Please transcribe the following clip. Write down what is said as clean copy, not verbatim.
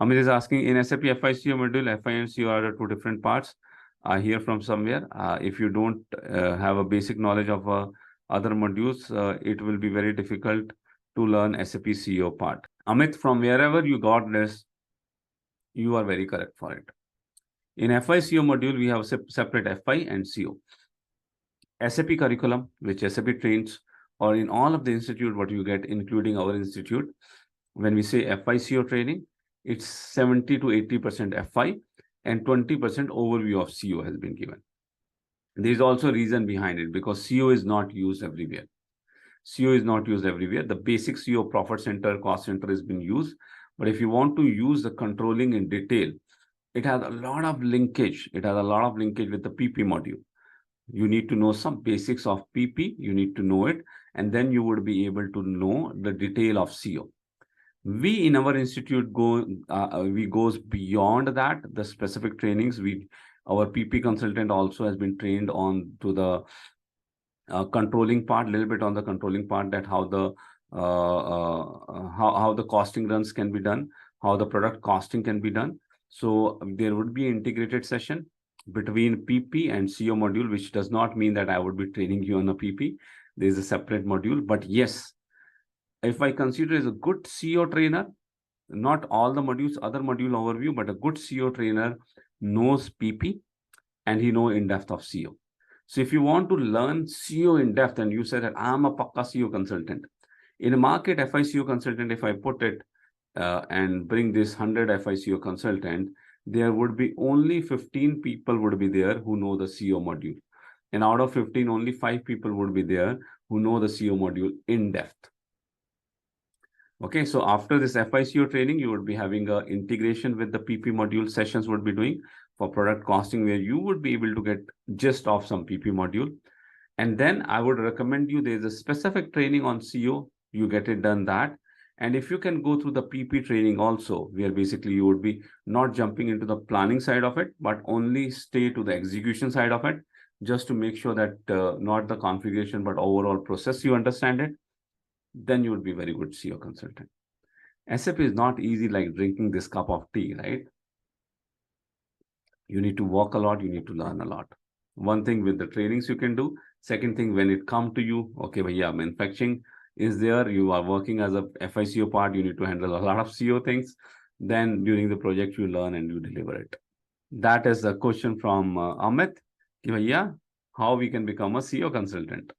Amit is asking, in SAP FI CO module, FI and CO are two different parts. I hear from somewhere. If you don't have a basic knowledge of other modules, it will be very difficult to learn SAP CO part. Amit, from wherever you got this, you are very correct for it. In FI CO module, we have separate FI and CO. SAP curriculum, which SAP trains, or in all of the institute, what you get, including our institute, when we say FI CO training, it's 70 to 80% FI and 20% overview of CO has been given. There is also a reason behind it, because CO is not used everywhere. CO is not used everywhere. The basic CO, profit center, cost center has been used. But if you want to use the controlling in detail, it has a lot of linkage. It has a lot of linkage with the PP module. You need to know some basics of PP. You need to know it. And then you would be able to know the detail of CO. We in our institute we goes beyond that, the specific trainings. Our PP consultant also has been trained on to the controlling part, a little bit on the controlling part, that how the costing runs can be done, how the product costing can be done. So there would be an integrated session between PP and CO module, which does not mean that I would be training you on a PP. There is a separate module. But yes, if I consider as a good CO trainer, not all the modules, other module overview, but a good CO trainer knows PP and he knows in depth of CO. So if you want to learn CO in depth, and you said that I'm a pakka CO consultant, in a market FI CO consultant, if I put it and bring this 100 FI CO consultant, there would be only 15 people would be there who know the CO module. And out of 15, only 5 people would be there who know the CO module in depth. Okay, so after this FI CO training, you would be having an integration with the PP module sessions would be doing for product costing, where you would be able to get gist of some PP module. And then I would recommend you, there's a specific training on CO, you get it done that. And if you can go through the PP training also, where basically you would be not jumping into the planning side of it, but only stay to the execution side of it, just to make sure that not the configuration, but overall process, you understand it, then you would be very good CO consultant. SAP is not easy like drinking this cup of tea, right? You need to work a lot, you need to learn a lot. One thing with the trainings you can do. Second thing, when it comes to you, okay, bhaiya, manufacturing is there, you are working as a FI CO part, you need to handle a lot of CO things. Then during the project, you learn and you deliver it. That is a question from Amit. Bhaiya, how we can become a CO consultant?